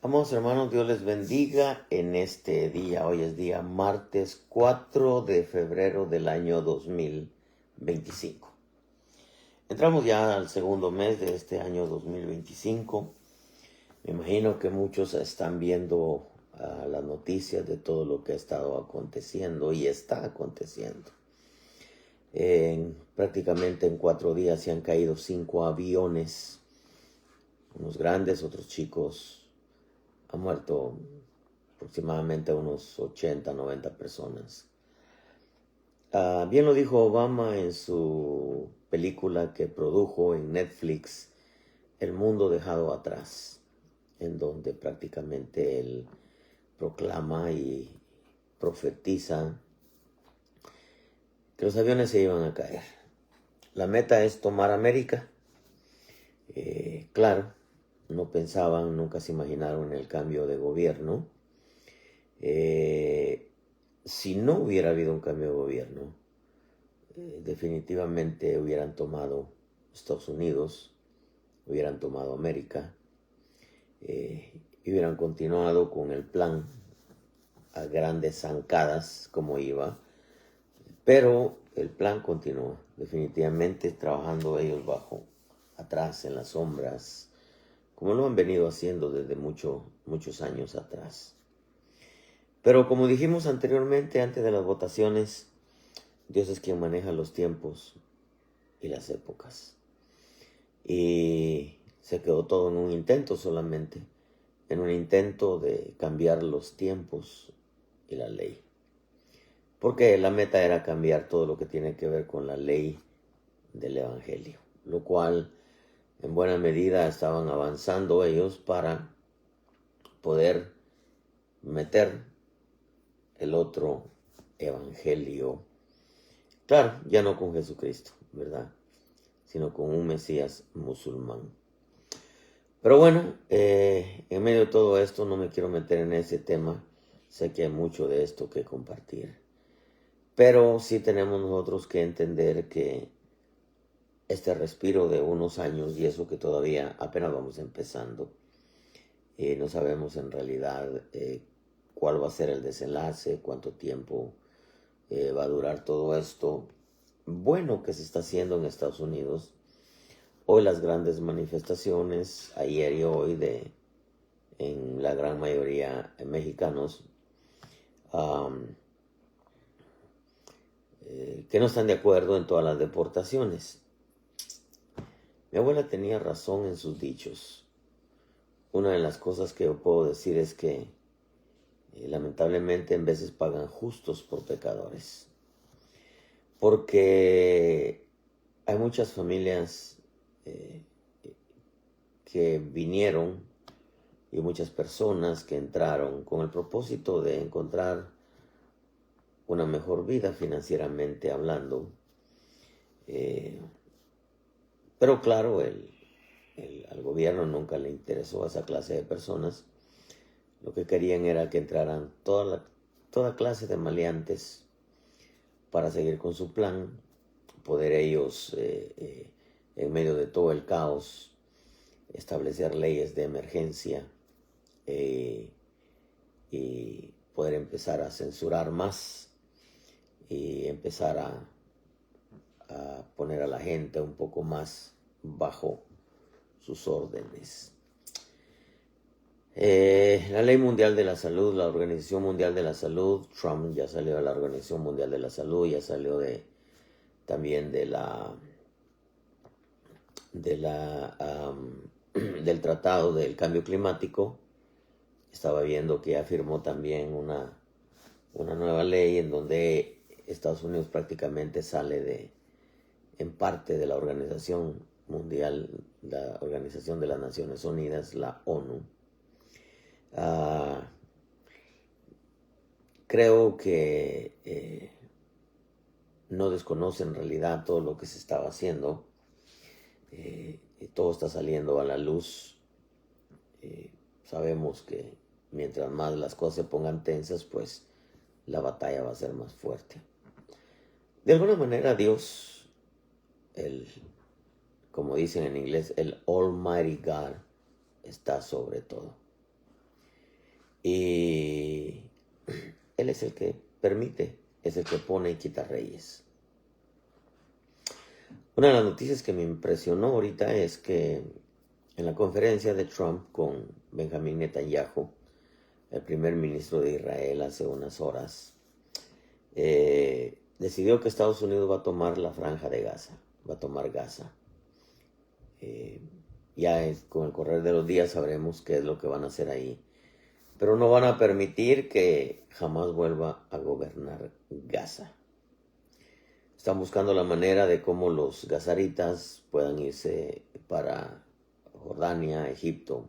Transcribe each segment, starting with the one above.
Amados hermanos, Dios les bendiga en este día. Hoy es día martes 4 de febrero del año 2025. Entramos ya al segundo mes de este año 2025. Me imagino que muchos están viendo las noticias de todo lo que ha estado aconteciendo y está aconteciendo. Prácticamente en 4 días se han caído 5 aviones, unos grandes, otros chicos. Han muerto aproximadamente unos 80, 90 personas. Bien lo dijo Obama en su película que produjo en Netflix, El mundo dejado atrás, en donde prácticamente él proclama y profetiza que los aviones se iban a caer. La meta es tomar América. Claro, no pensaban, nunca se imaginaron el cambio de gobierno. Si no hubiera habido un cambio de gobierno, definitivamente hubieran tomado Estados Unidos, hubieran tomado América, y hubieran continuado con el plan a grandes zancadas como iba, pero el plan continúa, definitivamente trabajando ellos bajo, atrás, en las sombras, como lo han venido haciendo desde muchos años atrás. Pero como dijimos anteriormente, antes de las votaciones, Dios es quien maneja los tiempos y las épocas. Y se quedó todo en un intento solamente, en un intento de cambiar los tiempos y la ley. Porque la meta era cambiar todo lo que tiene que ver con la ley del Evangelio, lo cual en buena medida estaban avanzando ellos para poder meter el otro Evangelio. Claro, ya no con Jesucristo, ¿verdad? Sino con un Mesías musulmán. Pero bueno, en medio de todo esto no me quiero meter en ese tema. Sé que hay mucho de esto que compartir. Pero sí tenemos nosotros que entender que este respiro de unos años, y eso que todavía apenas vamos empezando, no sabemos en realidad cuál va a ser el desenlace, cuánto tiempo va a durar todo esto bueno que se está haciendo en Estados Unidos. Hoy las grandes manifestaciones, ayer y hoy, en la gran mayoría mexicanos, que no están de acuerdo en todas las deportaciones. Mi abuela tenía razón en sus dichos. Una de las cosas que yo puedo decir es que lamentablemente en veces pagan justos por pecadores. Porque hay muchas familias que vinieron y muchas personas que entraron con el propósito de encontrar una mejor vida financieramente hablando. Pero claro, al gobierno nunca le interesó a esa clase de personas. Lo que querían era que entraran toda clase de maleantes para seguir con su plan, poder ellos, en medio de todo el caos, establecer leyes de emergencia y poder empezar a censurar más y empezar a poner a la gente un poco más bajo sus órdenes. La Ley Mundial de la Salud, la Organización Mundial de la Salud, Trump ya salió de la Organización Mundial de la Salud, ya salió también del Tratado del Cambio Climático. Estaba viendo que ya firmó también una nueva ley en donde Estados Unidos prácticamente sale en parte de la Organización Mundial, la Organización de las Naciones Unidas, la ONU. Creo que no desconocen en realidad todo lo que se estaba haciendo. Todo está saliendo a la luz. Sabemos que mientras más las cosas se pongan tensas, pues la batalla va a ser más fuerte. De alguna manera Dios, como dicen en inglés, el Almighty God, está sobre todo. Y Él es el que permite, es el que pone y quita reyes. Una de las noticias que me impresionó ahorita es que en la conferencia de Trump con Benjamín Netanyahu, el primer ministro de Israel, hace unas horas, decidió que Estados Unidos va a tomar la franja de Gaza, va a tomar Gaza. Con el correr de los días sabremos qué es lo que van a hacer ahí. Pero no van a permitir que jamás vuelva a gobernar Gaza. Están buscando la manera de cómo los gazaritas puedan irse para Jordania, Egipto.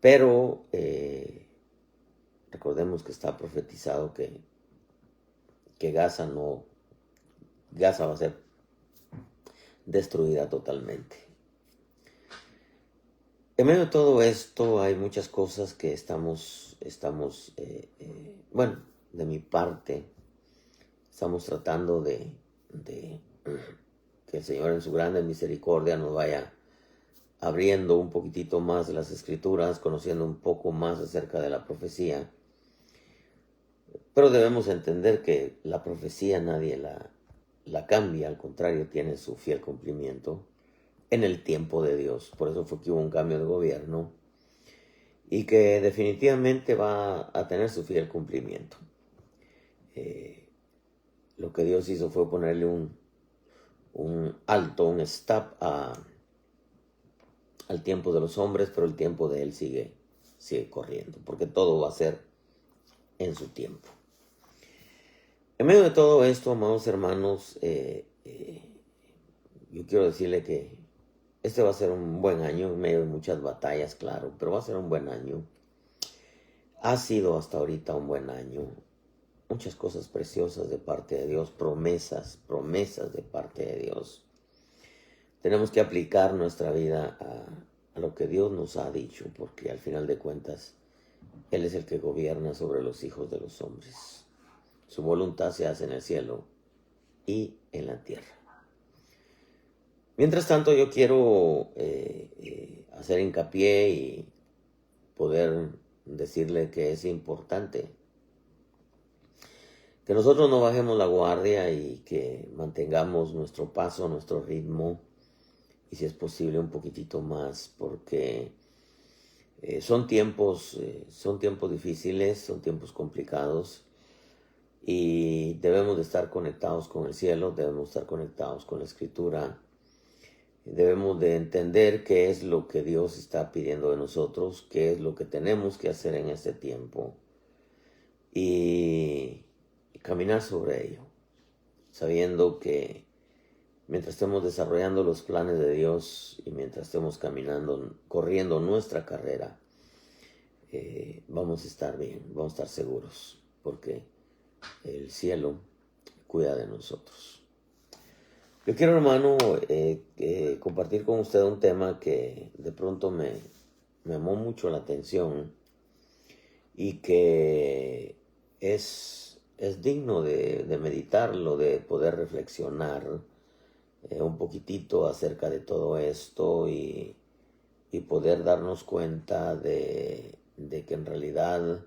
Pero recordemos que está profetizado que Gaza va a ser destruida totalmente. En medio de todo esto hay muchas cosas que bueno, de mi parte, estamos tratando de que el Señor en su grande misericordia nos vaya abriendo un poquitito más las escrituras, conociendo un poco más acerca de la profecía. Pero debemos entender que la profecía nadie la cambia, al contrario, tiene su fiel cumplimiento en el tiempo de Dios. Por eso fue que hubo un cambio de gobierno y que definitivamente va a tener su fiel cumplimiento. Lo que Dios hizo fue ponerle un alto, un stop al tiempo de los hombres, pero el tiempo de Él sigue corriendo, porque todo va a ser en su tiempo. En medio de todo esto, amados hermanos, yo quiero decirle que este va a ser un buen año, en medio de muchas batallas, claro, pero va a ser un buen año. Ha sido hasta ahorita un buen año. Muchas cosas preciosas de parte de Dios, promesas de parte de Dios. Tenemos que aplicar nuestra vida a lo que Dios nos ha dicho, porque al final de cuentas, Él es el que gobierna sobre los hijos de los hombres. Su voluntad se hace en el cielo y en la tierra. Mientras tanto, yo quiero hacer hincapié y poder decirle que es importante que nosotros no bajemos la guardia y que mantengamos nuestro paso, nuestro ritmo, y si es posible un poquitito más, porque son tiempos difíciles, son tiempos complicados, y debemos de estar conectados con el cielo, debemos estar conectados con la Escritura, debemos de entender qué es lo que Dios está pidiendo de nosotros, qué es lo que tenemos que hacer en este tiempo, y caminar sobre ello, sabiendo que mientras estemos desarrollando los planes de Dios y mientras estemos caminando, corriendo nuestra carrera, vamos a estar bien, vamos a estar seguros, porque el cielo cuida de nosotros. Yo quiero, hermano, compartir con usted un tema que de pronto me llamó mucho la atención y que es digno de meditarlo, de poder reflexionar un poquitito acerca de todo esto y poder darnos cuenta de que en realidad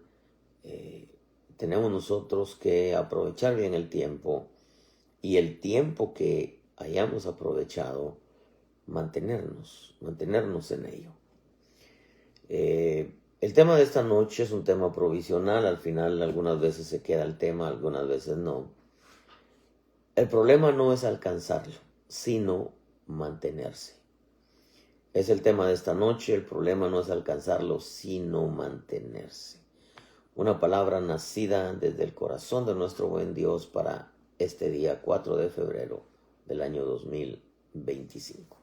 tenemos nosotros que aprovechar bien el tiempo, y el tiempo que hayamos aprovechado, mantenernos en ello. El tema de esta noche es un tema provisional. Al final algunas veces se queda el tema, algunas veces no. El problema no es alcanzarlo, sino mantenerse. Es el tema de esta noche. El problema no es alcanzarlo, sino mantenerse. Una palabra nacida desde el corazón de nuestro buen Dios para este día 4 de febrero del año 2025.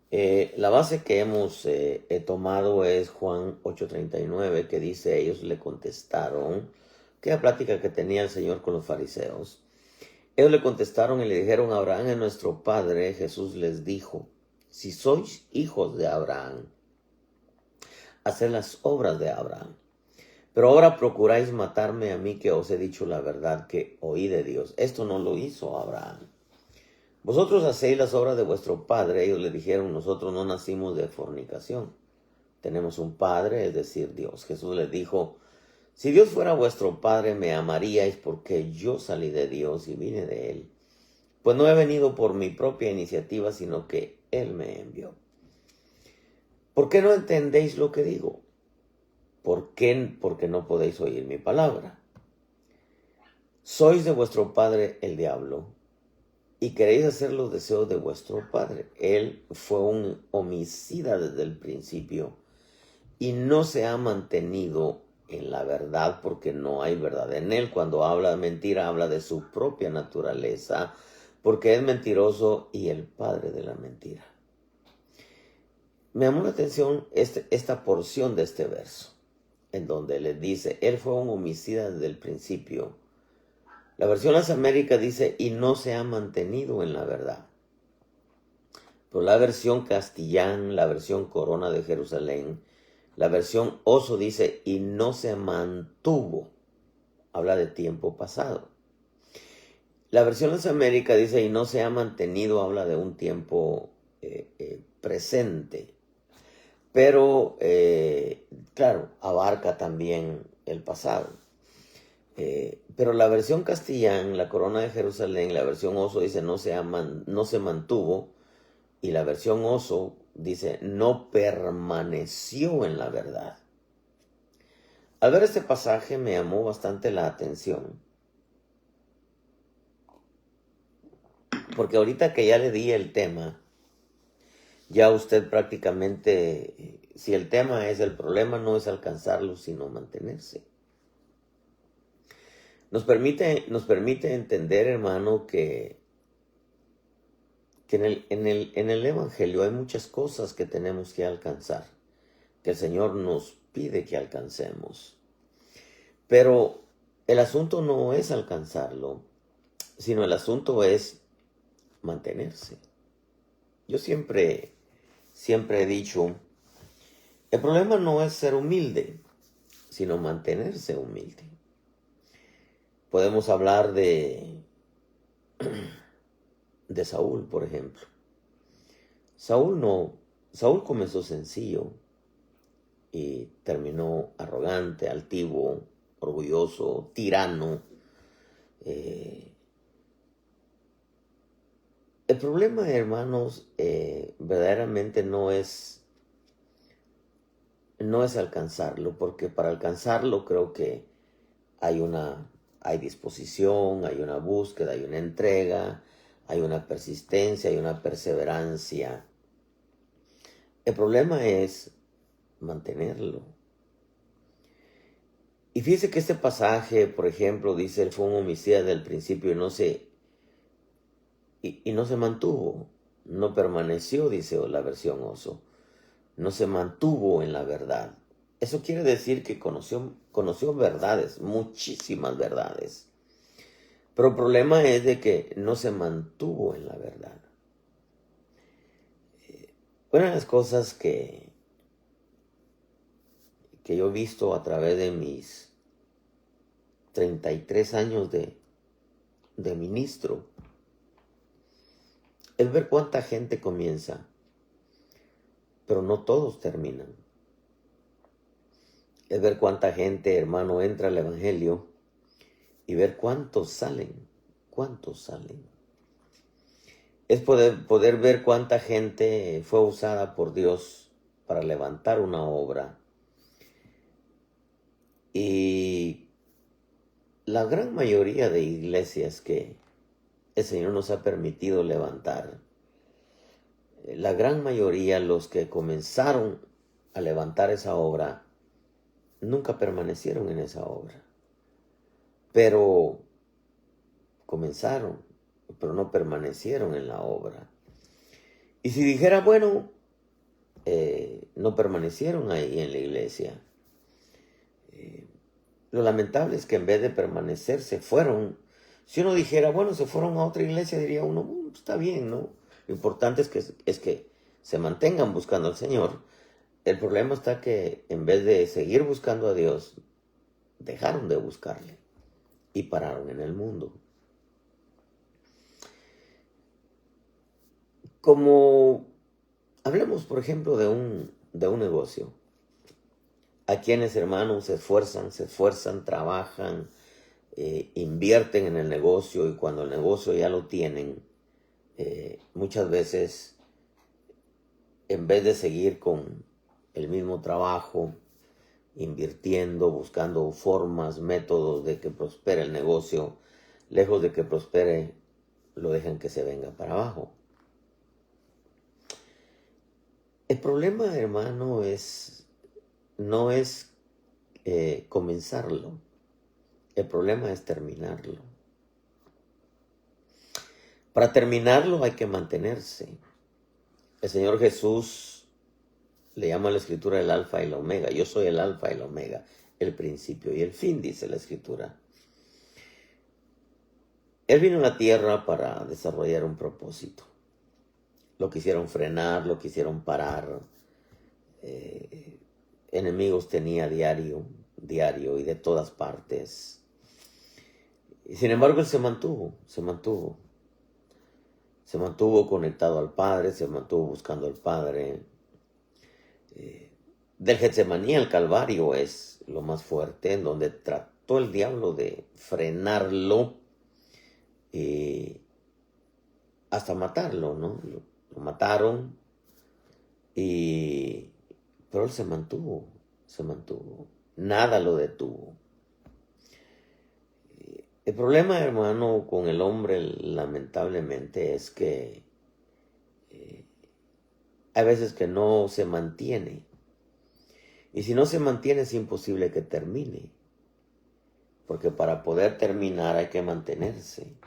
La base que hemos tomado es Juan 8:39, que dice: ellos le contestaron, que la plática que tenía el Señor con los fariseos. Ellos le contestaron y le dijeron: Abraham es nuestro padre. Jesús les dijo: si sois hijos de Abraham, haced las obras de Abraham. Pero ahora procuráis matarme a mí, que os he dicho la verdad que oí de Dios. Esto no lo hizo Abraham. Vosotros hacéis las obras de vuestro padre. Ellos le dijeron: nosotros no nacimos de fornicación. Tenemos un Padre, es decir, Dios. Jesús les dijo, si Dios fuera vuestro Padre, me amaríais porque yo salí de Dios y vine de Él. Pues no he venido por mi propia iniciativa, sino que Él me envió. ¿Por qué no entendéis lo que digo? ¿Por qué? Porque no podéis oír mi palabra. Sois de vuestro padre el diablo, y queréis hacer los deseos de vuestro padre. Él fue un homicida desde el principio, y no se ha mantenido en la verdad porque no hay verdad en él. Cuando habla de mentira, habla de su propia naturaleza, porque es mentiroso y el padre de la mentira. Me llamó la atención esta porción de este verso, en donde le dice, él fue un homicida desde el principio. La versión Las Américas dice, y no se ha mantenido en la verdad. Pero la versión Castellán, la versión Corona de Jerusalén, la versión Oso dice, y no se mantuvo. Habla de tiempo pasado. La versión Las Américas dice, y no se ha mantenido, habla de un tiempo presente. Pero, claro, abarca también el pasado. Pero la versión Castellán, la Corona de Jerusalén, la versión Oso dice, no se mantuvo. Y la versión Oso dice, no permaneció en la verdad. Al ver este pasaje me llamó bastante la atención. Porque ahorita que ya le di el tema, ya usted prácticamente, si el tema es el problema, no es alcanzarlo, sino mantenerse. Nos permite entender, hermano, que en el Evangelio hay muchas cosas que tenemos que alcanzar, que el Señor nos pide que alcancemos. Pero el asunto no es alcanzarlo, sino el asunto es mantenerse. Yo siempre he dicho, el problema no es ser humilde, sino mantenerse humilde. Podemos hablar de Saúl, por ejemplo. Saúl comenzó sencillo y terminó arrogante, altivo, orgulloso, tirano. El problema, hermanos, verdaderamente no es alcanzarlo, porque para alcanzarlo creo que hay disposición, hay una búsqueda, hay una entrega, hay una persistencia, hay una perseverancia. El problema es mantenerlo. Y fíjese que este pasaje, por ejemplo, dice, él fue un homicida del principio y no se mantuvo, no permaneció, dice la versión Oso, no se mantuvo en la verdad. Eso quiere decir que conoció verdades, muchísimas verdades. Pero el problema es de que no se mantuvo en la verdad. Una de las cosas que yo he visto a través de mis 33 años de ministro es ver cuánta gente comienza, pero no todos terminan. Es ver cuánta gente, hermano, entra al Evangelio y ver cuántos salen. Es poder ver cuánta gente fue usada por Dios para levantar una obra. Y la gran mayoría de iglesias que el Señor nos ha permitido levantar, la gran mayoría, los que comenzaron a levantar esa obra, nunca permanecieron en esa obra. Pero comenzaron, pero no permanecieron en la obra. Y si dijera, bueno, no permanecieron ahí en la iglesia. Lo lamentable es que en vez de permanecer se fueron. Si uno dijera, bueno, se fueron a otra iglesia, diría uno, está bien, ¿no? Lo importante es que se mantengan buscando al Señor. El problema está que en vez de seguir buscando a Dios, dejaron de buscarle y pararon en el mundo. Como hablemos, por ejemplo, de un negocio. a quienes, hermanos, se esfuerzan, trabajan, invierten en el negocio, y cuando el negocio ya lo tienen, muchas veces, en vez de seguir con el mismo trabajo, invirtiendo, buscando formas, métodos de que prospere el negocio, lejos de que prospere, lo dejan que se venga para abajo. El problema, hermano, no es comenzarlo. El problema es terminarlo. Para terminarlo hay que mantenerse. El Señor Jesús le llama a la Escritura el alfa y la omega. Yo soy el alfa y la omega, el principio y el fin, dice la Escritura. Él vino a la tierra para desarrollar un propósito. Lo quisieron frenar, lo quisieron parar. Enemigos tenía diario y de todas partes. Y sin embargo, él se mantuvo conectado al Padre, se mantuvo buscando al Padre. Del Getsemaní al Calvario es lo más fuerte, en donde trató el diablo de frenarlo hasta matarlo, ¿no? Lo mataron, pero él se mantuvo. Nada lo detuvo. El problema, hermano, con el hombre, lamentablemente, es que hay veces que no se mantiene. Y si no se mantiene, es imposible que termine. Porque para poder terminar hay que mantenerse.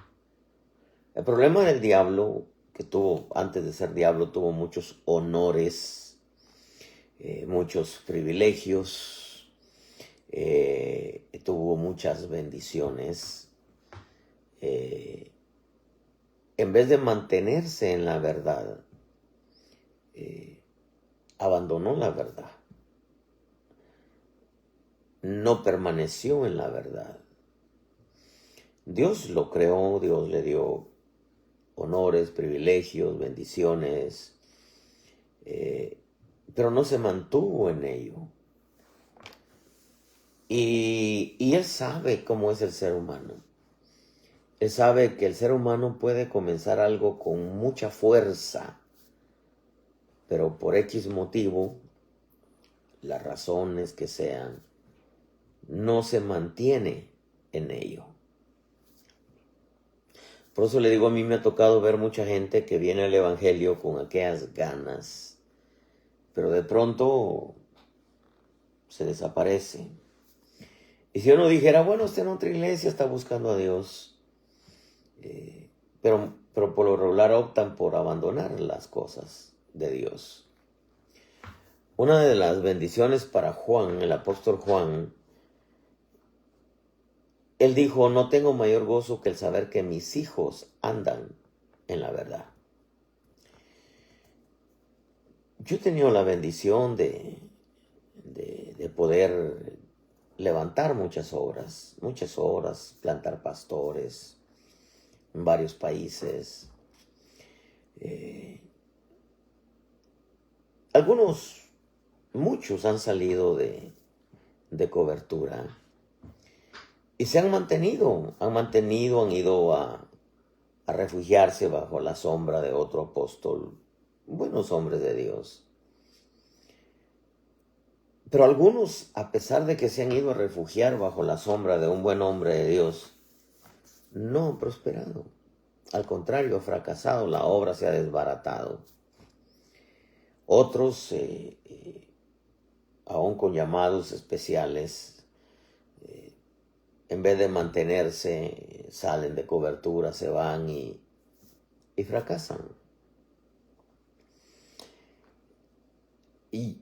El problema del diablo, que antes de ser diablo, tuvo muchos honores, muchos privilegios, tuvo muchas bendiciones. En vez de mantenerse en la verdad, abandonó la verdad. No permaneció en la verdad. Dios lo creó, Dios le dio honores, privilegios, bendiciones, pero no se mantuvo en ello. Y Él sabe cómo es el ser humano. Él sabe que el ser humano puede comenzar algo con mucha fuerza, pero por X motivo, las razones que sean, no se mantiene en ello. Por eso le digo, a mí me ha tocado ver mucha gente que viene al evangelio con aquellas ganas, pero de pronto se desaparece. Y si uno dijera, bueno, está en otra iglesia, está buscando a Dios, pero por lo regular optan por abandonar las cosas de Dios. Una de las bendiciones para Juan, el apóstol Juan, él dijo, no tengo mayor gozo que el saber que mis hijos andan en la verdad. Yo he tenido la bendición de poder levantar muchas obras, plantar pastores en varios países. Muchos han salido de cobertura. Y se han mantenido, han ido a refugiarse bajo la sombra de otro apóstol, buenos hombres de Dios. Pero algunos, a pesar de que se han ido a refugiar bajo la sombra de un buen hombre de Dios, no han prosperado. Al contrario, ha fracasado, la obra se ha desbaratado. Otros, aún con llamados especiales, en vez de mantenerse, salen de cobertura, se van y fracasan. Y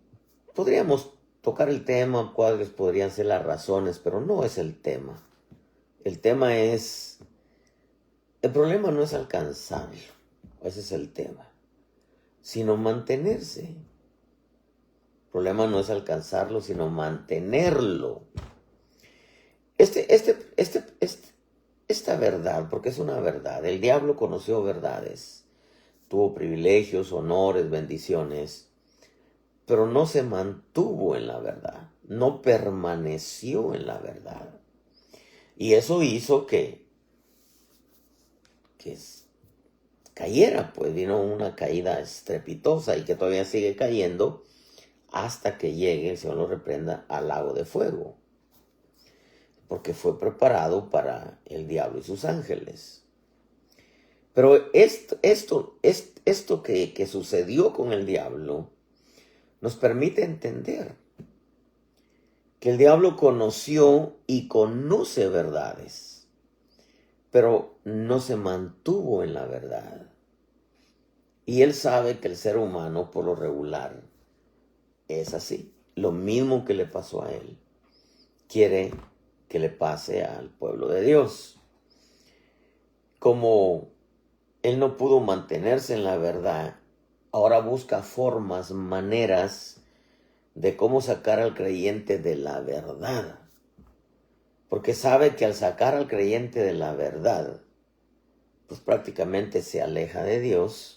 podríamos tocar el tema, cuáles podrían ser las razones, pero no es el tema. El problema no es alcanzarlo, ese es el tema, sino mantenerse. El problema no es alcanzarlo, sino mantenerlo. Esta verdad, porque es una verdad, el diablo conoció verdades, tuvo privilegios, honores, bendiciones, pero no se mantuvo en la verdad. no permaneció en la verdad. Y eso hizo que cayera, pues vino una caída estrepitosa y que todavía sigue cayendo hasta que llegue, el Señor lo reprenda, al lago de fuego. Porque fue preparado para el diablo y sus ángeles. Pero esto que sucedió con el diablo nos permite entender que el diablo conoció y conoce verdades, pero no se mantuvo en la verdad. Y él sabe que el ser humano, por lo regular, es así. Lo mismo que le pasó a él, quiere que le pase al pueblo de Dios. Como él no pudo mantenerse en la verdad, ahora busca formas, maneras de cómo sacar al creyente de la verdad. Porque sabe que al sacar al creyente de la verdad, pues prácticamente se aleja de Dios.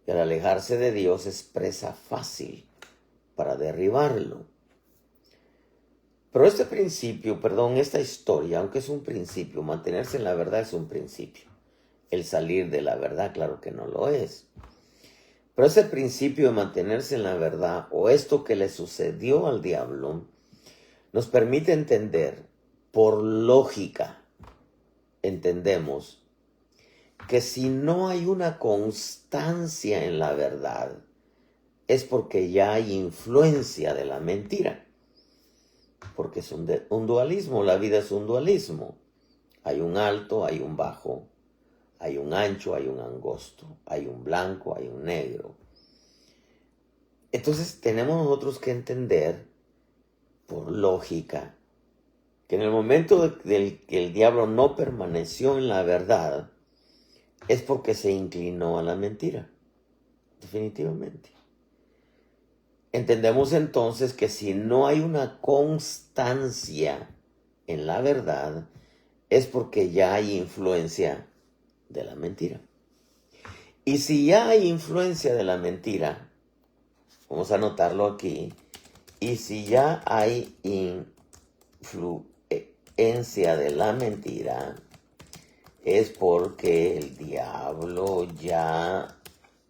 Y al alejarse de Dios es presa fácil para derribarlo. Pero esta historia, aunque es un principio, mantenerse en la verdad es un principio. El salir de la verdad, claro que no lo es. Pero ese principio de mantenerse en la verdad, o esto que le sucedió al diablo, nos permite entender, por lógica, entendemos que si no hay una constancia en la verdad, es porque ya hay influencia de la mentira. Porque es un dualismo, la vida es un dualismo. Hay un alto, hay un bajo, hay un ancho, hay un angosto, hay un blanco, hay un negro. Entonces tenemos nosotros que entender, por lógica, que en el momento que el diablo no permaneció en la verdad, es porque se inclinó a la mentira, definitivamente. Entendemos entonces que si no hay una constancia en la verdad, es porque ya hay influencia de la mentira. Y si ya hay influencia de la mentira, vamos a anotarlo aquí, y si ya hay influencia de la mentira, es porque el diablo ya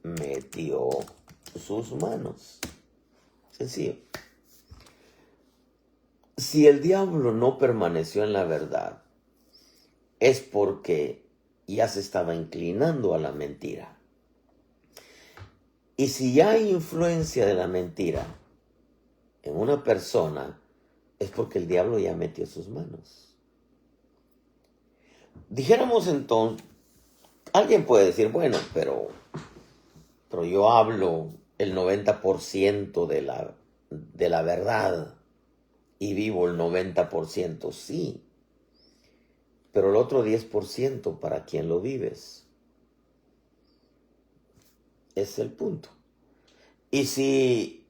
metió sus manos. Sencillo. Si el diablo no permaneció en la verdad, es porque ya se estaba inclinando a la mentira. Y si ya hay influencia de la mentira en una persona, es porque el diablo ya metió sus manos. Dijéramos entonces, alguien puede decir, bueno, pero yo hablo el 90% de la verdad y vivo el 90%, sí. Pero el otro 10%, ¿para quién lo vives? Es el punto. Y si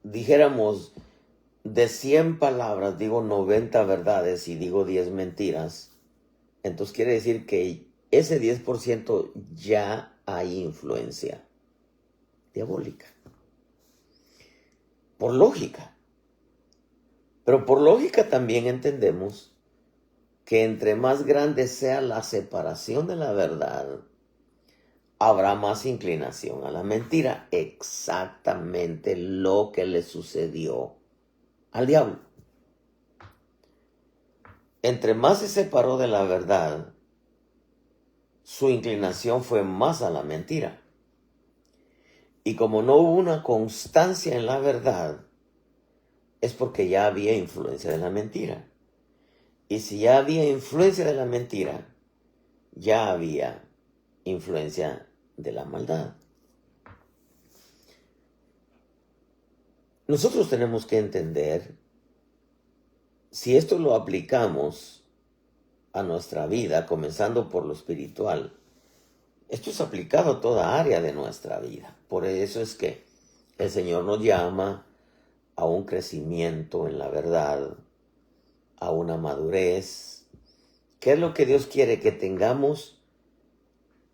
dijéramos, de 100 palabras digo 90 verdades y digo 10 mentiras, entonces quiere decir que ese 10% ya hay influencia diabólica. Por lógica. Pero por lógica también entendemos que entre más grande sea la separación de la verdad, habrá más inclinación a la mentira. Exactamente lo que le sucedió al diablo. Entre más se separó de la verdad, su inclinación fue más a la mentira. Y como no hubo una constancia en la verdad, es porque ya había influencia de la mentira. Y si ya había influencia de la mentira, ya había influencia de la maldad. Nosotros tenemos que entender, si esto lo aplicamos a nuestra vida, comenzando por lo espiritual, esto es aplicado a toda área de nuestra vida. Por eso es que el Señor nos llama a un crecimiento en la verdad, a una madurez. ¿Qué es lo que Dios quiere? Que tengamos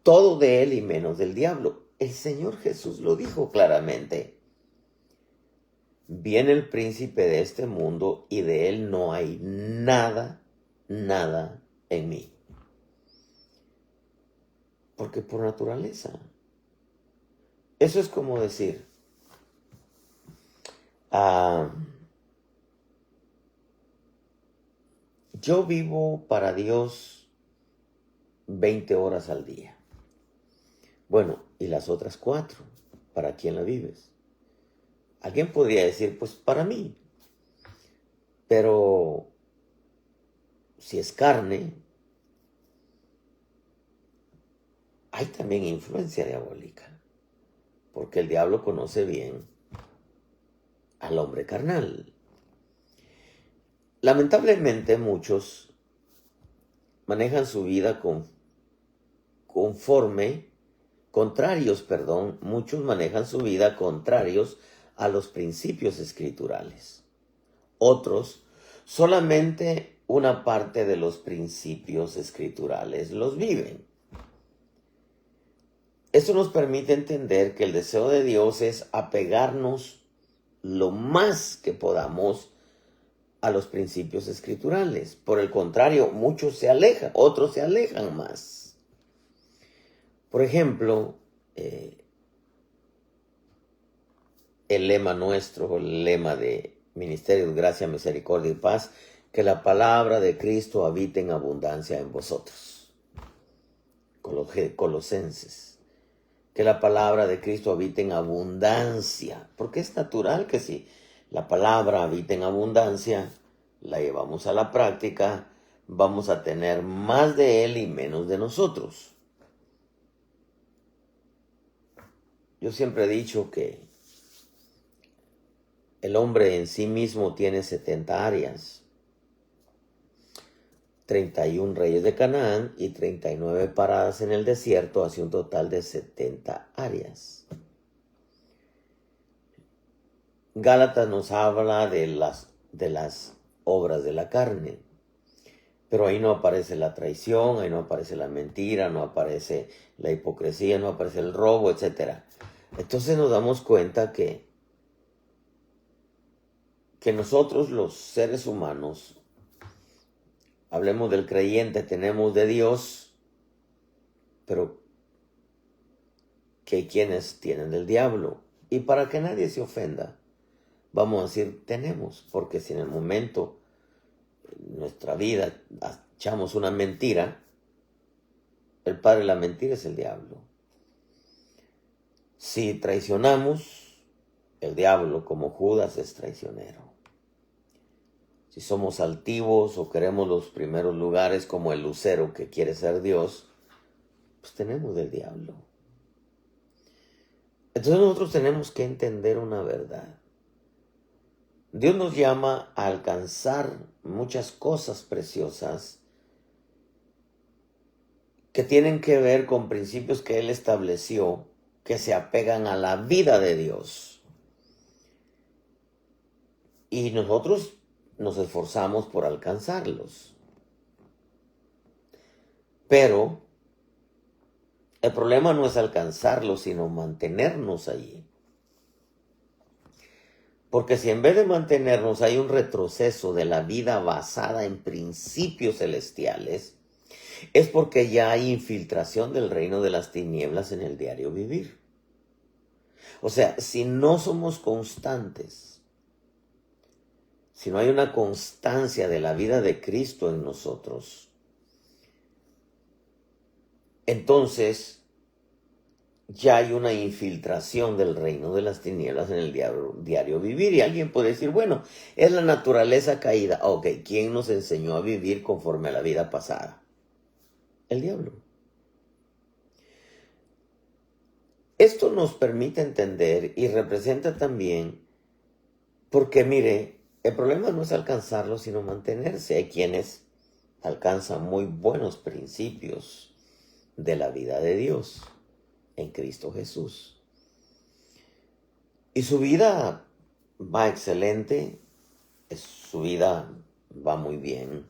todo de Él y menos del diablo. El Señor Jesús lo dijo claramente. viene el príncipe de este mundo y de él no hay nada, nada en mí. Porque por naturaleza. Eso es como decir, yo vivo para Dios 20 horas al día. Bueno, ¿y las otras 4? ¿Para quién la vives? Alguien podría decir, pues para mí. Pero si es carne, hay también influencia diabólica. Porque el diablo conoce bien al hombre carnal. Lamentablemente muchos manejan su vida muchos manejan su vida contrarios a los principios escriturales. Otros solamente una parte de los principios escriturales los viven. Esto nos permite entender que el deseo de Dios es apegarnos lo más que podamos a los principios escriturales. Por el contrario, muchos se alejan, otros se alejan más. Por ejemplo, el lema nuestro, el lema de Ministerio de Gracia, Misericordia y Paz, que la palabra de Cristo habite en abundancia en vosotros. Colosenses. Que la palabra de Cristo habite en abundancia. Porque es natural que si la palabra habita en abundancia, la llevamos a la práctica, vamos a tener más de Él y menos de nosotros. Yo siempre he dicho que el hombre en sí mismo tiene 70 áreas. 31 reyes de Canaán y 39 paradas en el desierto, hace un total de 70 áreas. Gálatas nos habla de las obras de la carne, pero ahí no aparece la traición, ahí no aparece la mentira, no aparece la hipocresía, no aparece el robo, etc. Entonces nos damos cuenta que nosotros los seres humanos, hablemos del creyente, tenemos de Dios, pero que quienes tienen del diablo. Y para que nadie se ofenda, vamos a decir tenemos, porque si en el momento en nuestra vida echamos una mentira, el padre de la mentira es el diablo. Si traicionamos, el diablo como Judas es traicionero. Si somos altivos o queremos los primeros lugares como el lucero que quiere ser Dios, pues tenemos del diablo. Entonces nosotros tenemos que entender una verdad. Dios nos llama a alcanzar muchas cosas preciosas que tienen que ver con principios que Él estableció, que se apegan a la vida de Dios. Y nosotros nos esforzamos por alcanzarlos. Pero el problema no es alcanzarlos, sino mantenernos allí. Porque si en vez de mantenernos hay un retroceso de la vida basada en principios celestiales, es porque ya hay infiltración del reino de las tinieblas en el diario vivir. O sea, si no somos constantes, si no hay una constancia de la vida de Cristo en nosotros, entonces ya hay una infiltración del reino de las tinieblas en el diario vivir. Y alguien puede decir, bueno, es la naturaleza caída. Ok, ¿quién nos enseñó a vivir conforme a la vida pasada? El diablo. Esto nos permite entender y representa también, porque mire, el problema no es alcanzarlo, sino mantenerse. Hay quienes alcanzan muy buenos principios de la vida de Dios en Cristo Jesús. Y su vida va excelente, su vida va muy bien.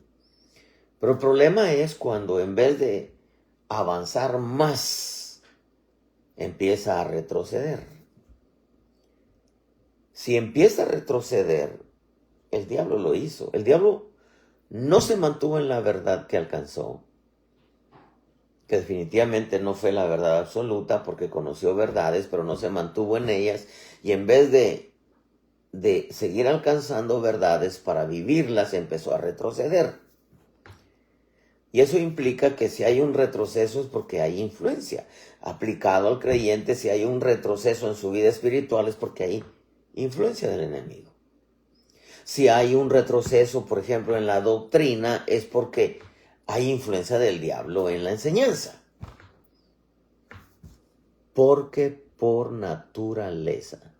Pero el problema es cuando en vez de avanzar más, empieza a retroceder. Si empieza a retroceder, el diablo lo hizo. El diablo no se mantuvo en la verdad que alcanzó, que definitivamente no fue la verdad absoluta, porque conoció verdades, pero no se mantuvo en ellas, y en vez de seguir alcanzando verdades para vivirlas, empezó a retroceder. Y eso implica que si hay un retroceso es porque hay influencia. Aplicado al creyente, si hay un retroceso en su vida espiritual es porque hay influencia del enemigo. Si hay un retroceso, por ejemplo, en la doctrina, es porque hay influencia del diablo en la enseñanza. Porque por naturaleza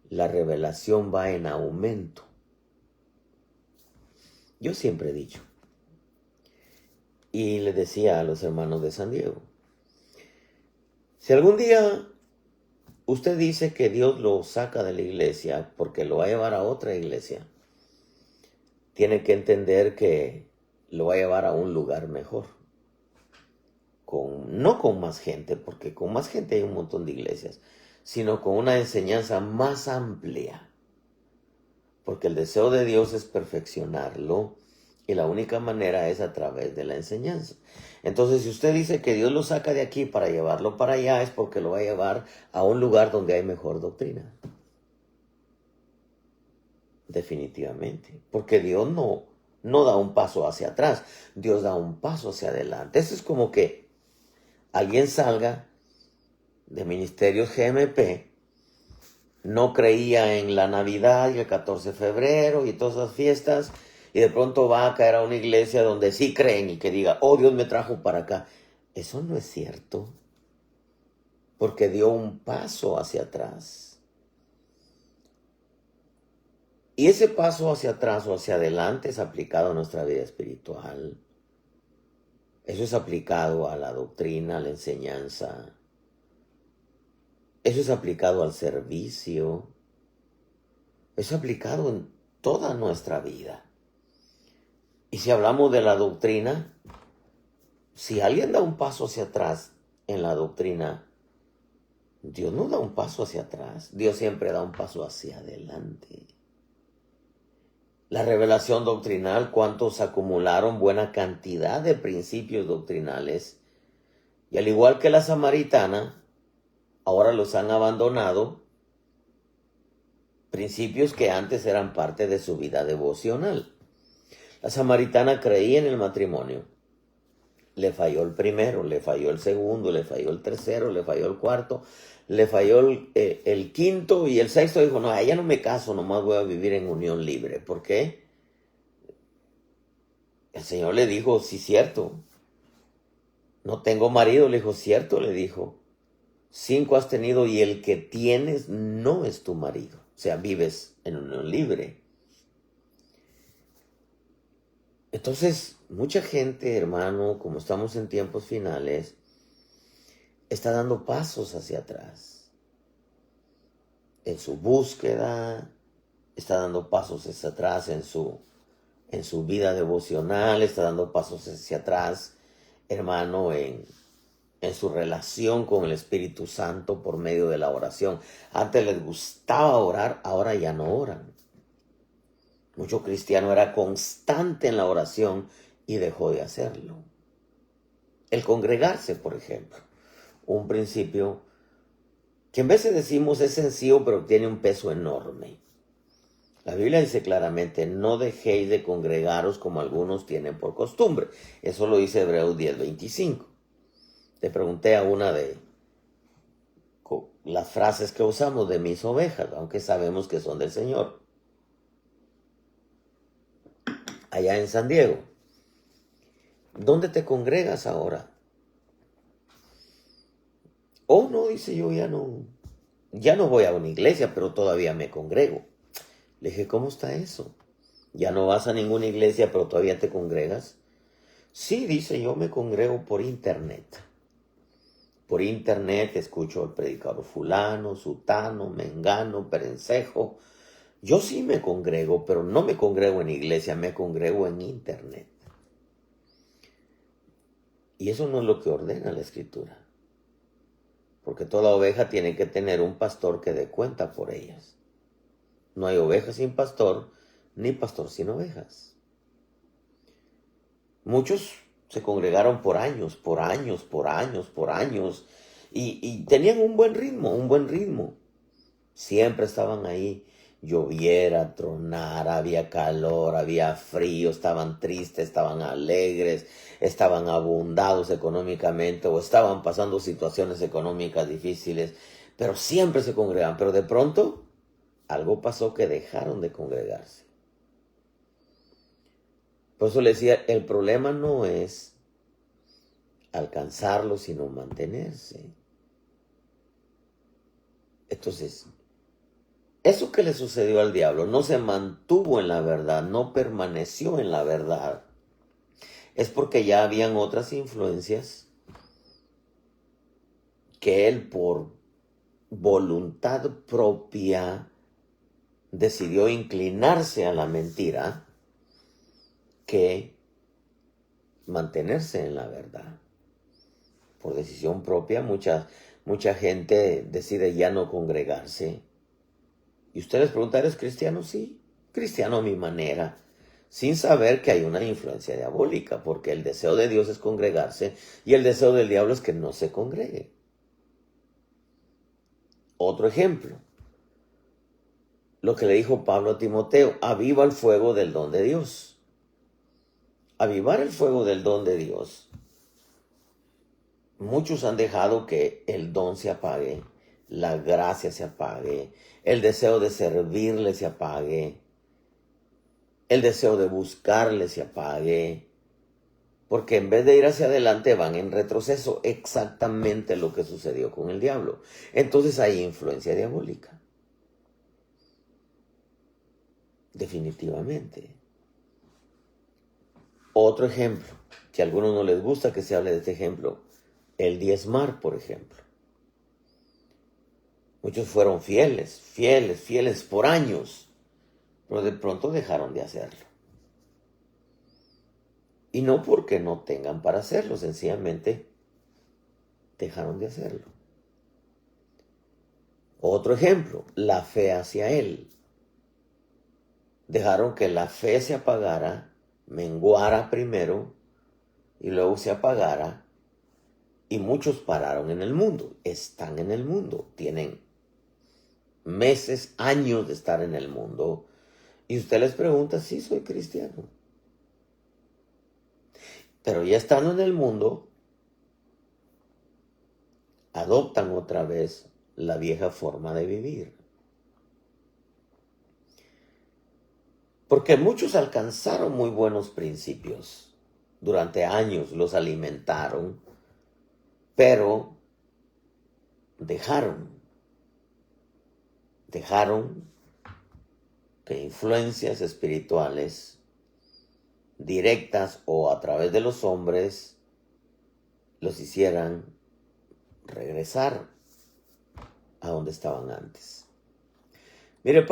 la revelación va en aumento. Yo siempre he dicho, y le decía a los hermanos de San Diego, si algún día usted dice que Dios lo saca de la iglesia porque lo va a llevar a otra iglesia, tiene que entender que lo va a llevar a un lugar mejor. No con más gente, porque con más gente hay un montón de iglesias, sino con una enseñanza más amplia. Porque el deseo de Dios es perfeccionarlo y la única manera es a través de la enseñanza. Entonces, si usted dice que Dios lo saca de aquí para llevarlo para allá, es porque lo va a llevar a un lugar donde hay mejor doctrina. Definitivamente. Porque Dios no da un paso hacia atrás, Dios da un paso hacia adelante. Eso es como que alguien salga de Ministerios GMP, no creía en la Navidad y el 14 de febrero y todas esas fiestas, y de pronto va a caer a una iglesia donde sí creen y que diga, oh, Dios me trajo para acá. Eso no es cierto, porque dio un paso hacia atrás. Y ese paso hacia atrás o hacia adelante es aplicado a nuestra vida espiritual. Eso es aplicado a la doctrina, a la enseñanza. Eso es aplicado al servicio. Eso es aplicado en toda nuestra vida. Y si hablamos de la doctrina, si alguien da un paso hacia atrás en la doctrina, Dios no da un paso hacia atrás. Dios siempre da un paso hacia adelante. La revelación doctrinal, ¿cuántos acumularon buena cantidad de principios doctrinales? Y al igual que la samaritana, ahora los han abandonado, principios que antes eran parte de su vida devocional. La samaritana creía en el matrimonio. Le falló el primero, le falló el segundo, le falló el tercero, le falló el cuarto, le falló el quinto y el sexto. Dijo, no, a ella no me caso, nomás voy a vivir en unión libre. ¿Por qué? El Señor le dijo, sí, cierto. No tengo marido, le dijo, cierto, le dijo. 5 has tenido y el que tienes no es tu marido. O sea, vives en unión libre. Entonces, mucha gente, hermano, como estamos en tiempos finales, está dando pasos hacia atrás. En su búsqueda, está dando pasos hacia atrás en su vida devocional, está dando pasos hacia atrás, hermano, en su relación con el Espíritu Santo por medio de la oración. Antes les gustaba orar, ahora ya no oran. Mucho cristiano era constante en la oración y dejó de hacerlo. El congregarse, por ejemplo, un principio que en veces decimos es sencillo, pero tiene un peso enorme. La Biblia dice claramente, no dejéis de congregaros como algunos tienen por costumbre. Eso lo dice Hebreos 10:25. Te pregunté a una de las frases que usamos de mis ovejas, aunque sabemos que son del Señor. Allá en San Diego, ¿dónde te congregas ahora? Oh, no, dice yo, ya no voy a una iglesia, pero todavía me congrego. Le dije, ¿cómo está eso? ¿Ya no vas a ninguna iglesia, pero todavía te congregas? Sí, dice, yo me congrego por internet. Por internet escucho al predicador fulano, sutano, mengano, perencejo. Yo sí me congrego, pero no me congrego en iglesia, me congrego en internet. Y eso no es lo que ordena la Escritura. Porque toda oveja tiene que tener un pastor que dé cuenta por ellas. No hay ovejas sin pastor, ni pastor sin ovejas. Muchos se congregaron por años, y tenían un buen ritmo. Siempre estaban ahí, lloviera, tronara, había calor, había frío, estaban tristes, estaban alegres, estaban abundados económicamente o estaban pasando situaciones económicas difíciles, pero siempre se congregaban. Pero de pronto algo pasó que dejaron de congregarse. Por eso le decía, el problema no es alcanzarlo, sino mantenerse. Entonces, eso que le sucedió al diablo no se mantuvo en la verdad, no permaneció en la verdad. Es porque ya habían otras influencias que él por voluntad propia decidió inclinarse a la mentira que mantenerse en la verdad. Por decisión propia, mucha gente decide ya no congregarse. Y usted les pregunta, ¿eres cristiano? Sí, cristiano a mi manera, sin saber que hay una influencia diabólica, porque el deseo de Dios es congregarse y el deseo del diablo es que no se congregue. Otro ejemplo, lo que le dijo Pablo a Timoteo, aviva el fuego del don de Dios. Avivar el fuego del don de Dios. Muchos han dejado que el don se apague, la gracia se apague, el deseo de servirle se apague, el deseo de buscarle se apague, porque en vez de ir hacia adelante van en retroceso, exactamente lo que sucedió con el diablo. Entonces hay influencia diabólica. Definitivamente. Otro ejemplo, que a algunos no les gusta que se hable de este ejemplo, el diezmar, por ejemplo. Muchos fueron fieles por años, pero de pronto dejaron de hacerlo. Y no porque no tengan para hacerlo, sencillamente dejaron de hacerlo. Otro ejemplo, la fe hacia Él. Dejaron que la fe se apagara, menguara primero y luego se apagara. Y muchos pararon en el mundo, están en el mundo, tienen meses, años de estar en el mundo. Y usted les pregunta, sí, soy cristiano. Pero ya estando en el mundo, adoptan otra vez la vieja forma de vivir. Porque muchos alcanzaron muy buenos principios. Durante años los alimentaron, pero dejaron que influencias espirituales directas o a través de los hombres los hicieran regresar a donde estaban antes. Mire,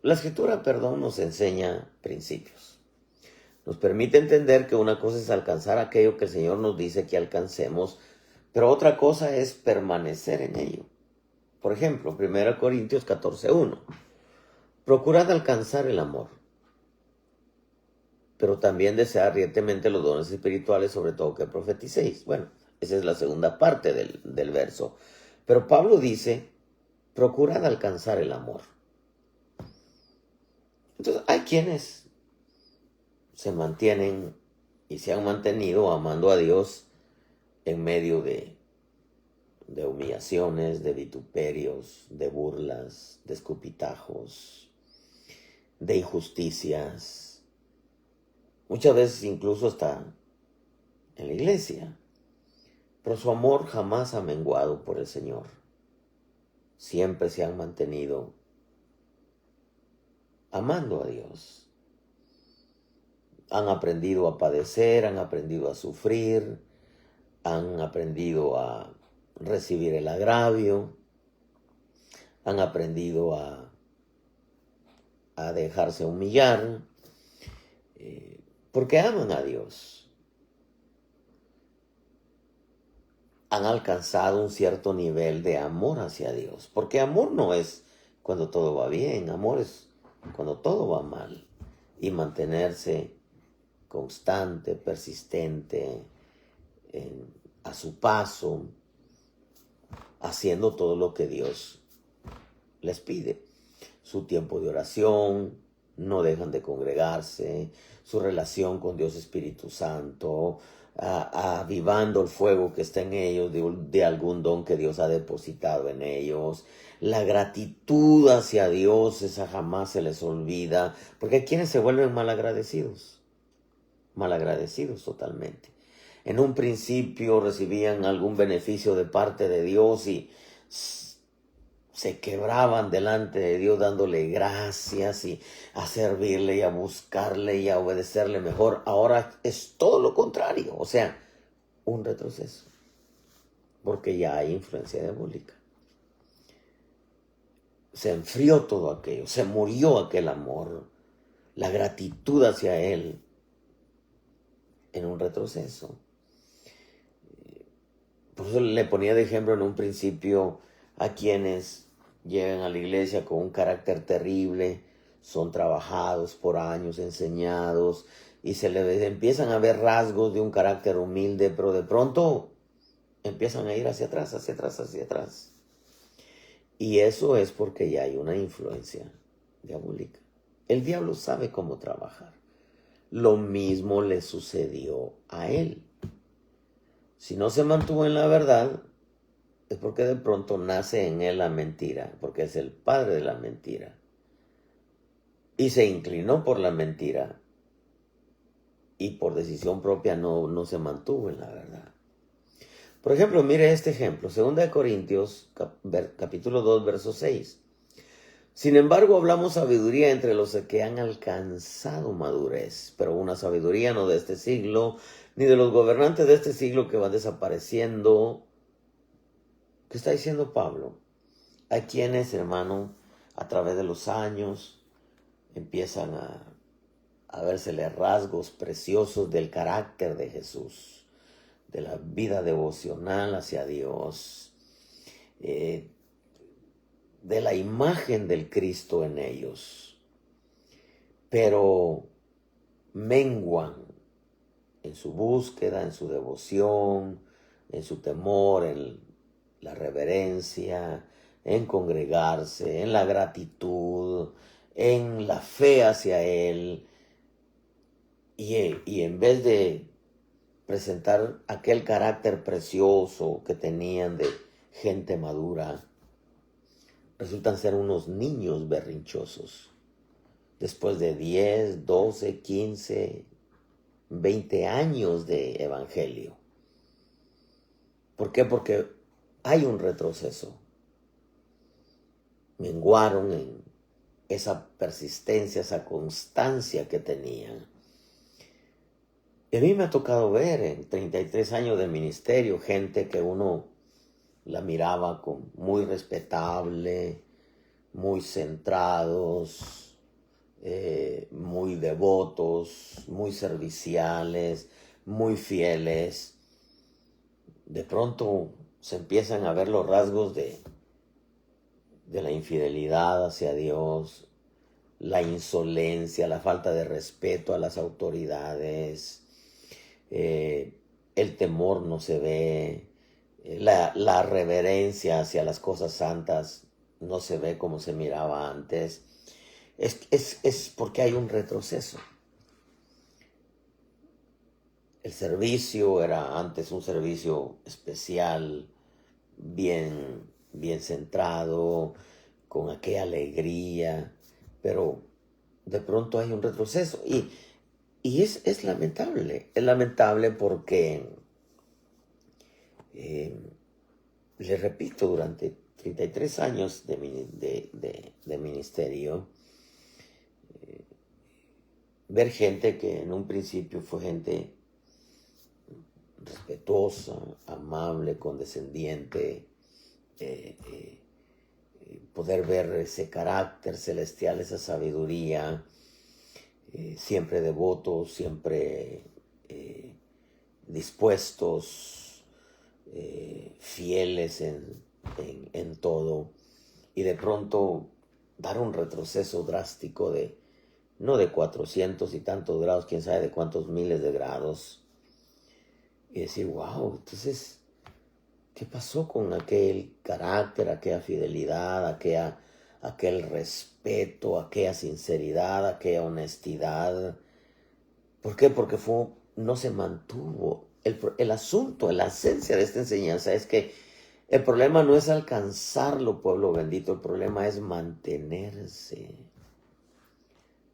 la escritura, nos enseña principios. Nos permite entender que una cosa es alcanzar aquello que el Señor nos dice que alcancemos, pero otra cosa es permanecer en ello. Por ejemplo, 1 Corintios 14:1. Procurad alcanzar el amor, pero también desear ardientemente los dones espirituales, sobre todo que profeticéis. Bueno, esa es la segunda parte del verso. Pero Pablo dice, procurad alcanzar el amor. Entonces, hay quienes se mantienen y se han mantenido amando a Dios en medio de humillaciones, de vituperios, de burlas, de escupitajos, de injusticias. Muchas veces incluso están en la iglesia. Pero su amor jamás ha menguado por el Señor. Siempre se han mantenido amando a Dios. Han aprendido a padecer, han aprendido a sufrir, han aprendido a recibir el agravio, han aprendido a dejarse humillar, porque aman a Dios. Han alcanzado un cierto nivel de amor hacia Dios, porque amor no es cuando todo va bien, amor es cuando todo va mal. Y mantenerse constante, persistente, a su paso, haciendo todo lo que Dios les pide. Su tiempo de oración, no dejan de congregarse, su relación con Dios Espíritu Santo, avivando el fuego que está en ellos, de algún don que Dios ha depositado en ellos. La gratitud hacia Dios, esa jamás se les olvida, porque hay quienes se vuelven malagradecidos totalmente. En un principio recibían algún beneficio de parte de Dios y se quebraban delante de Dios dándole gracias y a servirle y a buscarle y a obedecerle mejor. Ahora es todo lo contrario, o sea, un retroceso, porque ya hay influencia diabólica. Se enfrió todo aquello, se murió aquel amor, la gratitud hacia Él en un retroceso. Por eso le ponía de ejemplo en un principio a quienes llegan a la iglesia con un carácter terrible, son trabajados por años, enseñados, y se les empiezan a ver rasgos de un carácter humilde, pero de pronto empiezan a ir hacia atrás, hacia atrás, hacia atrás. Y eso es porque ya hay una influencia diabólica. El diablo sabe cómo trabajar. Lo mismo le sucedió a él. Si no se mantuvo en la verdad, es porque de pronto nace en él la mentira, porque es el padre de la mentira. Y se inclinó por la mentira y por decisión propia no se mantuvo en la verdad. Por ejemplo, mire este ejemplo, 2 Corintios capítulo 2, verso 6. Sin embargo, hablamos sabiduría entre los que han alcanzado madurez, pero una sabiduría no de este siglo, ni de los gobernantes de este siglo que van desapareciendo. ¿Qué está diciendo Pablo? Hay quienes, hermano, a través de los años empiezan a vérsele rasgos preciosos del carácter de Jesús, de la vida devocional hacia Dios, de la imagen del Cristo en ellos, pero menguan en su búsqueda, en su devoción, en su temor, en la reverencia, en congregarse, en la gratitud, en la fe hacia Él, y en vez de presentar aquel carácter precioso que tenían de gente madura, resultan ser unos niños berrinchosos. Después de 10, 12, 15, 20 años de evangelio. ¿Por qué? Porque hay un retroceso. Menguaron en esa persistencia, esa constancia que tenían. Y a mí me ha tocado ver en 33 años de ministerio gente que uno la miraba con muy respetable, muy centrados, muy devotos, muy serviciales, muy fieles. De pronto se empiezan a ver los rasgos de la infidelidad hacia Dios, la insolencia, la falta de respeto a las autoridades, el temor no se ve, la reverencia hacia las cosas santas no se ve como se miraba antes. Es porque hay un retroceso. El servicio era antes un servicio especial, bien centrado, con aquella alegría, pero de pronto hay un retroceso y es lamentable porque, le repito, durante 33 años de ministerio, ver gente que en un principio fue gente respetuosa, amable, condescendiente, poder ver ese carácter celestial, esa sabiduría, siempre devotos, siempre dispuestos, fieles en todo, y de pronto dar un retroceso drástico no de 400 y tantos grados, quién sabe de cuántos miles de grados, y decir, wow, entonces, ¿qué pasó con aquel carácter, aquella fidelidad, aquel respeto, aquella sinceridad, aquella honestidad? ¿Por qué? Porque no se mantuvo. El asunto, la esencia de esta enseñanza es que el problema no es alcanzarlo, pueblo bendito, el problema es mantenerse.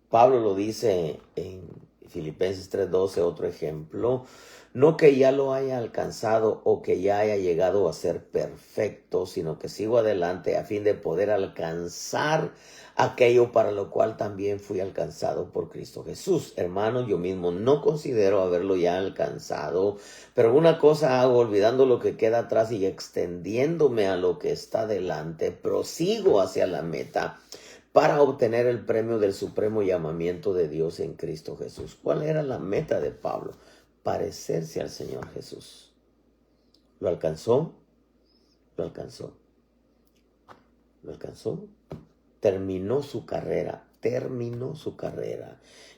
Pablo lo dice en Filipenses 3:12, otro ejemplo, no que ya lo haya alcanzado o que ya haya llegado a ser perfecto, sino que sigo adelante a fin de poder alcanzar aquello para lo cual también fui alcanzado por Cristo Jesús. Hermano, yo mismo no considero haberlo ya alcanzado, pero una cosa hago, olvidando lo que queda atrás y extendiéndome a lo que está delante, prosigo hacia la meta para obtener el premio del supremo llamamiento de Dios en Cristo Jesús. ¿Cuál era la meta de Pablo? Parecerse al Señor Jesús. ¿Lo alcanzó? Lo alcanzó. ¿Lo alcanzó? Terminó su carrera.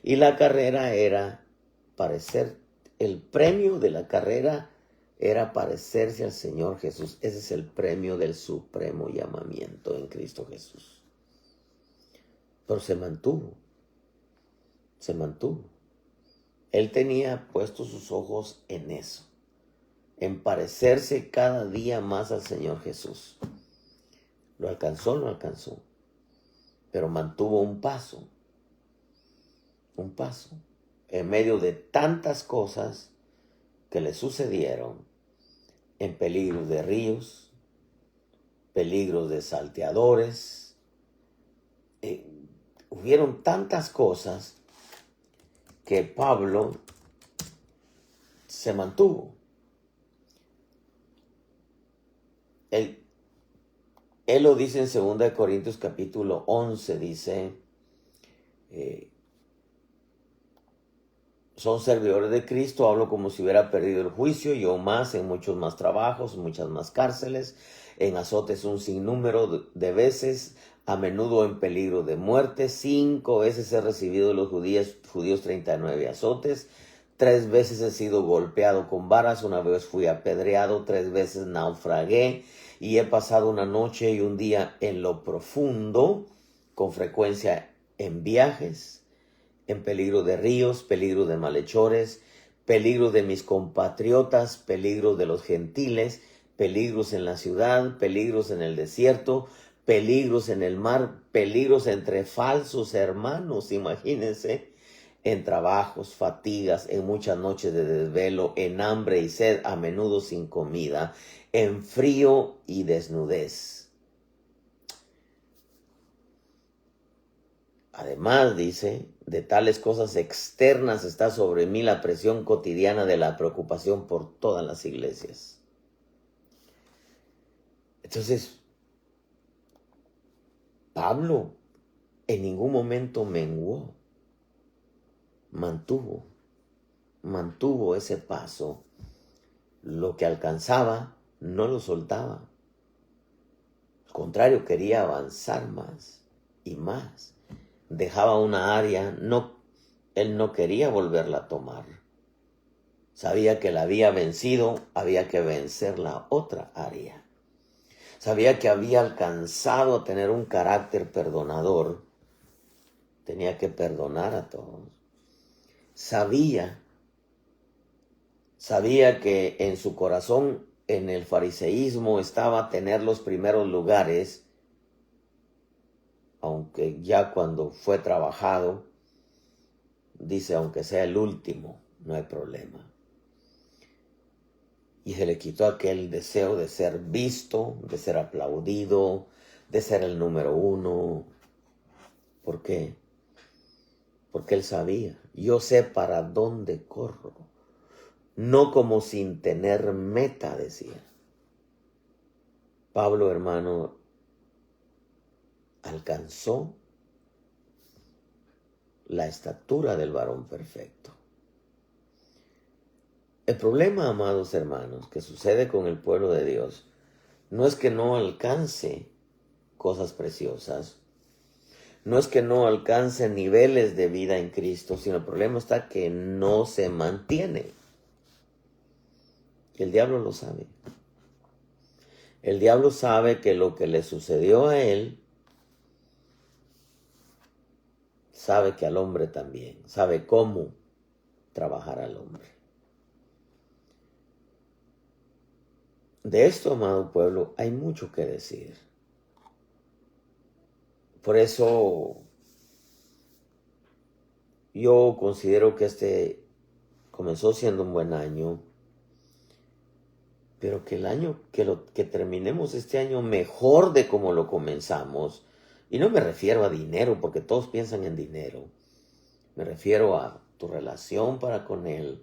Y la carrera era el premio de la carrera era parecerse al Señor Jesús. Ese es el premio del supremo llamamiento en Cristo Jesús. Pero se mantuvo. Él tenía puestos sus ojos en eso, en parecerse cada día más al Señor Jesús. ¿Lo alcanzó? Lo alcanzó. Pero mantuvo un paso, en medio de tantas cosas que le sucedieron, en peligros de ríos, peligros de salteadores, hubieron tantas cosas que Pablo se mantuvo. Él lo dice en 2 Corintios capítulo 11, dice, son servidores de Cristo, hablo como si hubiera perdido el juicio, yo más, en muchos más trabajos, muchas más cárceles, en azotes un sinnúmero de veces, a menudo en peligro de muerte. 5 veces he recibido de los judíos 39 azotes. 3 veces he sido golpeado con varas. 1 vez fui apedreado. 3 veces naufragué. Y he pasado una noche y un día en lo profundo, con frecuencia en viajes, en peligro de ríos, peligro de malhechores, peligro de mis compatriotas, peligro de los gentiles, peligros en la ciudad, peligros en el desierto, peligros en el mar, peligros entre falsos hermanos, imagínense, en trabajos, fatigas, en muchas noches de desvelo, en hambre y sed, a menudo sin comida, en frío y desnudez. Además, dice, de tales cosas externas está sobre mí la presión cotidiana de la preocupación por todas las iglesias. Entonces, Pablo en ningún momento menguó, mantuvo ese paso. Lo que alcanzaba no lo soltaba. Al contrario, quería avanzar más y más. Dejaba una área, él no quería volverla a tomar. Sabía que la había vencido, había que vencer la otra área. Sabía que había alcanzado a tener un carácter perdonador. Tenía que perdonar a todos. Sabía que en su corazón, en el fariseísmo, estaba tener los primeros lugares, aunque ya cuando fue trabajado, dice, aunque sea el último, no hay problema. Y se le quitó aquel deseo de ser visto, de ser aplaudido, de ser el número 1. ¿Por qué? Porque él sabía, yo sé para dónde corro. No como sin tener meta, decía. Pablo, hermano, alcanzó la estatura del varón perfecto. El problema, amados hermanos, que sucede con el pueblo de Dios, no es que no alcance cosas preciosas, no es que no alcance niveles de vida en Cristo, sino el problema está que no se mantiene. Y el diablo lo sabe. El diablo sabe que lo que le sucedió a él, sabe que al hombre también, sabe cómo trabajar al hombre. De esto, amado pueblo, hay mucho que decir. Por eso yo considero que este comenzó siendo un buen año, pero que el año, que terminemos este año mejor de como lo comenzamos. Y no me refiero a dinero, porque todos piensan en dinero. Me refiero a tu relación para con Él,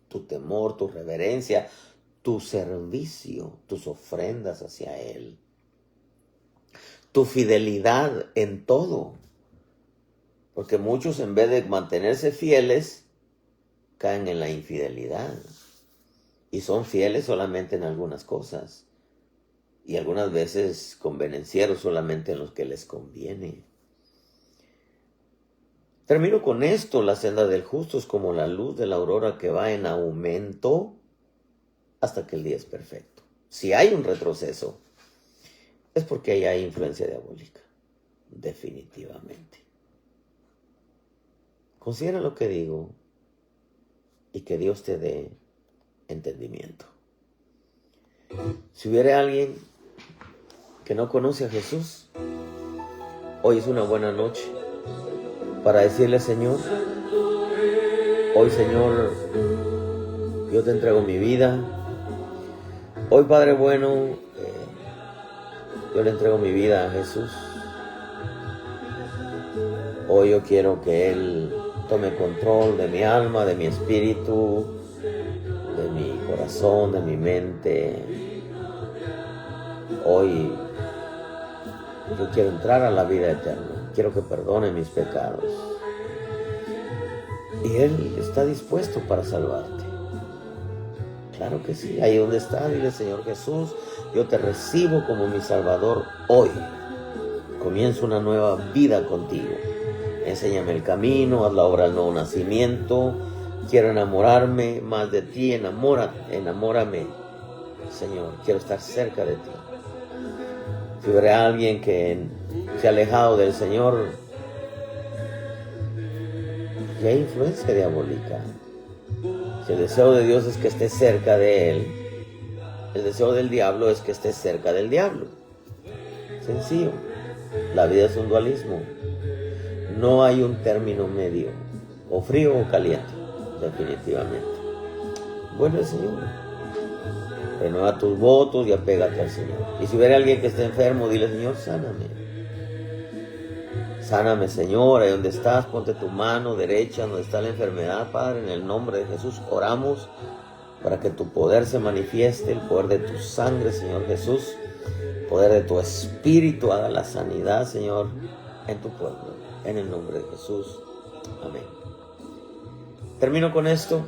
tu temor, tu reverencia, tu servicio, tus ofrendas hacia Él, tu fidelidad en todo. Porque muchos, en vez de mantenerse fieles, caen en la infidelidad. Y son fieles solamente en algunas cosas. Y algunas veces convenencieros solamente en los que les conviene. Termino con esto: la senda del justo es como la luz de la aurora que va en aumento hasta que el día es perfecto. Si hay un retroceso, es porque ahí hay influencia diabólica. Definitivamente. Considera lo que digo y que Dios te dé entendimiento. Si hubiera alguien que no conoce a Jesús, hoy es una buena noche para decirle: Señor, hoy, Señor, yo te entrego mi vida. Hoy, Padre bueno, yo le entrego mi vida a Jesús. Hoy yo quiero que Él tome control de mi alma, de mi espíritu, de mi corazón, de mi mente. Hoy yo quiero entrar a la vida eterna. Quiero que perdone mis pecados. Y Él está dispuesto para salvarte. Claro que sí. Ahí donde está, dile: Señor Jesús, yo te recibo como mi Salvador hoy. Comienzo una nueva vida contigo. Enséñame el camino, haz la obra del nuevo nacimiento. Quiero enamorarme más de ti. Enamórame, Señor. Quiero estar cerca de ti. Si hubiera alguien que se ha alejado del Señor, y hay influencia diabólica. Si el deseo de Dios es que esté cerca de Él, el deseo del diablo es que esté cerca del diablo. Sencillo. La vida es un dualismo. No hay un término medio, o frío o caliente, definitivamente. Bueno, el Señor. Renueva tus votos y apégate al Señor. Y si hubiera alguien que esté enfermo, dile: Señor, sáname. Sáname, Señor, ahí donde estás, ponte tu mano derecha donde está la enfermedad, Padre, en el nombre de Jesús. Oramos para que tu poder se manifieste, el poder de tu sangre, Señor Jesús, el poder de tu espíritu haga la sanidad, Señor, en tu pueblo, en el nombre de Jesús. Amén. Termino con esto.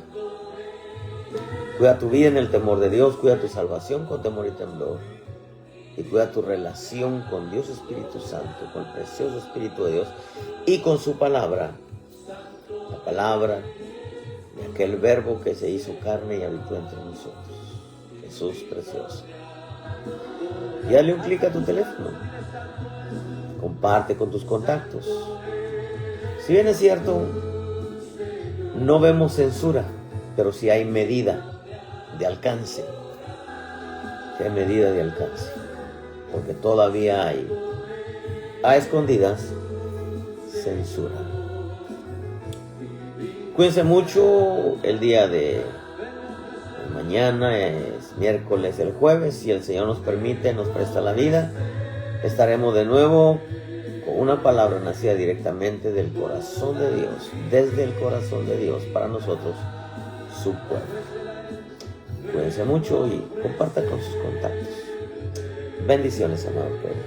Cuida tu vida en el temor de Dios, cuida tu salvación con temor y temblor. Y cuida tu relación con Dios Espíritu Santo, con el precioso Espíritu de Dios y con su palabra. La palabra de aquel verbo que se hizo carne y habitó entre nosotros. Jesús precioso. Y dale un clic a tu teléfono. Comparte con tus contactos. Si bien es cierto, no vemos censura, pero sí hay medida de alcance. Sí hay medida de alcance. Porque todavía hay, a escondidas, censura. Cuídense mucho. El día de mañana es miércoles, el jueves, si el Señor nos permite, nos presta la vida, estaremos de nuevo con una palabra nacida directamente del corazón de Dios, desde el corazón de Dios, para nosotros, su pueblo. Cuídense mucho y compartan con sus contactos. Bendiciones, amado pueblo.